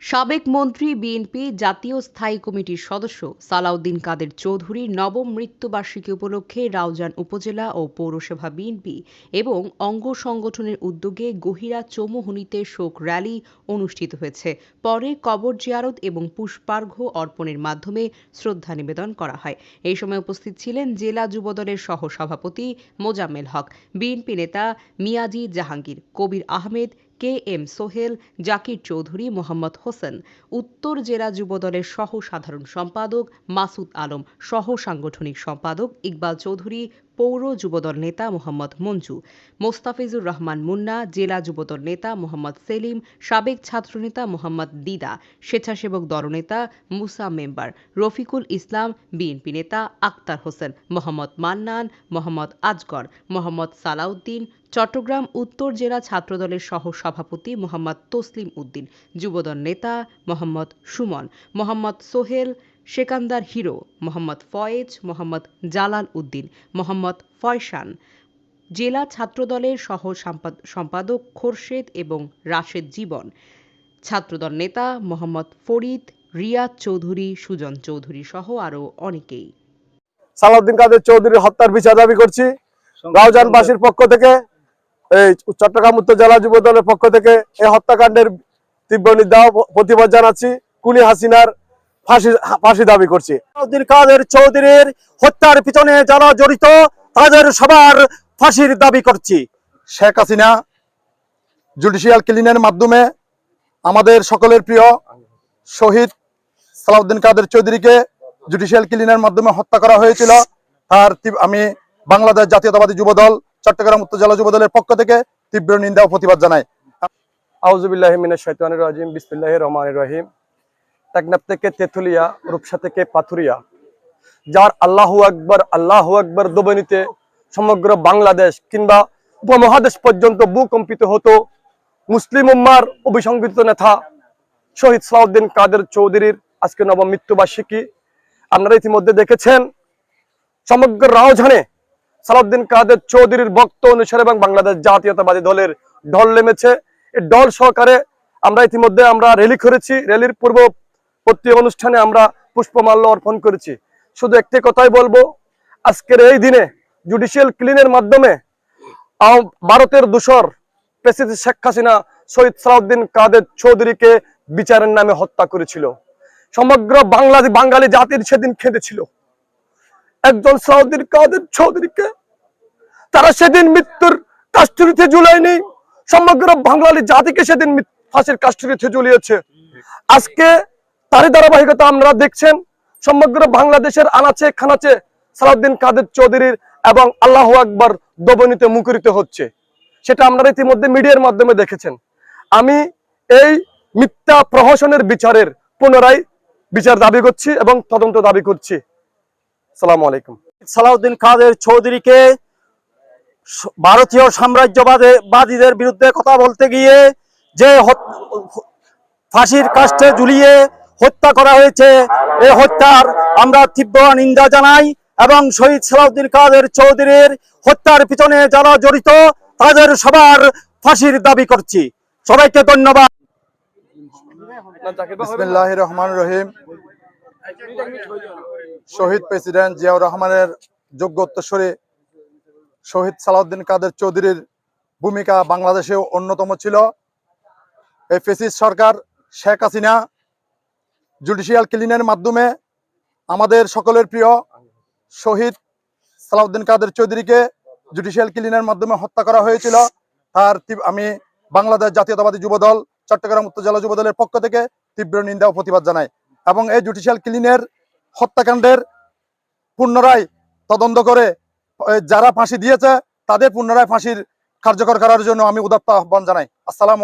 সাবেক মন্ত্রী বিএনপি জাতীয় স্থায়ী কমিটির সদস্য সালাউদ্দিন কাদের চৌধুরীর নবম মৃত্যুবার্ষিকী উপলক্ষে রাউজান উপজেলা ও পৌরসভা বিএনপি এবং অঙ্গ সংগঠনের উদ্যোগে গহিরা চৌমুহনীতে শোক র্যালি অনুষ্ঠিত হয়েছে। পরে কবর জিয়ারত এবং পুষ্পার্ঘ্য অর্পণের মাধ্যমে শ্রদ্ধা নিবেদন করা হয়। এই সময় উপস্থিত ছিলেন জেলা যুবদলের সহসভাপতি মোজাম্মেল হক, বিএনপি নেতা মিয়াজি জাহাঙ্গীর, কবির আহমেদ, কে এম সোহেল, জাকির চৌধুরী, মোহাম্মদ হোসেন, উত্তর জেলা যুবদলের সহ সাধারণ সম্পাদক মাসুদ আলম, সহ সাংগঠনিক সম্পাদক ইকবাল চৌধুরী, পৌর যুবদল নেতা মোহাম্মদ মঞ্জু, মোস্তাফিজুর রহমান মুন্না, জেলা যুবদল নেতা মোহাম্মদ সেলিম, সাবেক ছাত্রনেতা মোহাম্মদ দিদা, স্বেচ্ছাসেবক দলনেতা মুসা মেম্বার, রফিকুল ইসলাম, বিএনপি নেতা আক্তার হোসেন, মোহাম্মদ মান্নান, মোহাম্মদ আজগর, মোহাম্মদ সালাউদ্দিন, চট্টগ্রাম উত্তর জেলা ছাত্রদলের সহ সভাপতি মোহাম্মদ তসলিম উদ্দিন, যুবদল নেতা মোহাম্মদ সুমন, মোহাম্মদ সোহেল, সেকান্দার হিরো, মোহাম্মদ ফয়েজ, মোহাম্মদ জালাল উদ্দিন, মোহাম্মদ ফয়সান, জেলা ছাত্রদলের সহ সম্পাদক খোরশেদ এবং রাশেদ জীবন, ছাত্রদল নেতা মোহাম্মদ ফরিদ, রিয়াদ চৌধুরী, সুজন চৌধুরী সহ আরও অনেকেই। সালাউদ্দিন কাদের চৌধুরীর হত্যার বিচার দাবি করছি। রাউজানবাসীর পক্ষ থেকে, এই চট্টগ্রাম উত্তর জেলা যুব দলের পক্ষ থেকে এই হত্যাকাণ্ডের তীব্র নিন্দা প্রতিবাদ জানাচ্ছি। কুলি হাসিনার ফাঁসি দাবি করছি। সালাউদ্দিন কাদের চৌধুরীর হত্যার পিছনে যারা জড়িত তাদের সবার ফাঁসির দাবি করছি। শেখ হাসিনা জুডিশিয়াল ক্লিনের মাধ্যমে আমাদের সকলের প্রিয় শহীদ সালাউদ্দিন কাদের চৌধুরীকে জুডিশিয়াল ক্লিনের মাধ্যমে হত্যা করা হয়েছিল। তার আমি বাংলাদেশ জাতীয়তাবাদী যুবদল চট্টগ্রাম উত্তর জেলা যুবদলের পক্ষ থেকে তীব্র নিন্দা ও প্রতিবাদ জানাই। আউযুবিল্লাহি মিনাশ শাইতানির রাজিম, বিসমিল্লাহির রহমানির রহিম। টেকনাফ থেকে তেঁতুলিয়া, রূপসা থেকে পাথুরিয়া, যার আল্লাহু আকবার দোবনিতে সমগ্র বাংলাদেশ কিংবা উপমহাদেশ পর্যন্ত ভূকম্পিত হতো মুসলিম উম্মার অবিসংবিত নেতা শহীদ সালাউদ্দিন কাদের চৌধুরীর আজকে নবম মৃত্যুবার্ষিকী। আপনারা ইতিমধ্যে দেখেছেন সমগ্র রাউজানে সালাউদ্দিন কাদের চৌধুরীর ভক্ত অনুসারে এবং বাংলাদেশ জাতীয়তাবাদী দলের ঢল নেমেছে। এই ঢল সহকারে আমরা ইতিমধ্যে র্যালি করেছি। র্যালির পূর্ববর্তী অনুষ্ঠানে আমরা পুষ্পমাল্য অর্পণ করেছি। শুধু একটি কথাই বলবো, আজকের এই দিনে জুডিশিয়াল ক্লিনের মাধ্যমে ভারতের দূষর প্রেসিডেন্ট শেখ হাসিনা শহীদ সালাউদ্দিন কাদের চৌধুরীকে বিচারের নামে হত্যা করেছিল। সমগ্র বাঙালি জাতির সেদিন খেদেছিল একজন সালাউদ্দিন কাদের চৌধুরীকে। তারা সেদিন মৃত্যুর কাস্টডিতে ঝুলায়নি, সমগ্র বাঙালি জাতিকে সেদিন ফাঁসির কাস্টডিতে ঝুলিয়েছে। আজকে তারই ধারাবাহিকতা আমরা দেখছেন সমগ্র বাংলাদেশের আনাচে খানাচে সালাউদ্দিন কাদের চৌধুরীর এবং আল্লাহু আকবার দোবনিতে মুখরিত হচ্ছে। সেটা আপনারা ইতিমধ্যে মিডিয়ার মাধ্যমে দেখেছেন। আমি এই মিথ্যা প্রহসনের বিচারের পুনরায় বিচার দাবি করছি এবং তদন্ত দাবি করছি। আসসালামু আলাইকুম। সালাউদ্দিন কাদের চৌধুরীকে ভারতীয় সাম্রাজ্যবাদীদের বিরুদ্ধে কথা বলতে গিয়ে যে ফাঁসির কাস্টে ঝুলিয়ে হত্যা করা হয়েছে, এই হত্যার আমরা তীব্র নিন্দা জানাই এবং শহীদ সালাউদ্দিন কাদের চৌধুরীর হত্যার পিছনে যারা জড়িত তাদের সবার ফাঁসির দাবি করছি। সবাইকে ধন্যবাদ। বিসমিল্লাহির রহমানির রহিম। শহীদ প্রেসিডেন্ট জিয়াউর রহমানের যোগ্য উত্তরসূরি শহীদ সালাউদ্দিন কাদের চৌধুরীর ভূমিকা বাংলাদেশেও অন্যতম ছিল। এই ফ্যাসিস্ট সরকার শেখ হাসিনা জুডিশিয়াল ক্লিনের মাধ্যমে আমাদের সকলের প্রিয় শহীদ সালাউদ্দিন কাদের চৌধুরীকে জুডিশিয়াল ক্লিনের মাধ্যমে হত্যা করা হয়েছিল। তার আমি বাংলাদেশ জাতীয়তাবাদী যুবদল চট্টগ্রাম উত্তর জেলা যুবদলের পক্ষ থেকে তীব্র নিন্দা ও প্রতিবাদ জানাই এবং এই জুডিশিয়াল ক্লিনের হত্যাকাণ্ডের পুনরায় তদন্ত করে যারা ফাঁসি দিয়েছে তাদের পুনরায় ফাঁসির কার্যকর করার জন্য আমি উদাত্ত আহ্বান জানাই। আসসালাম।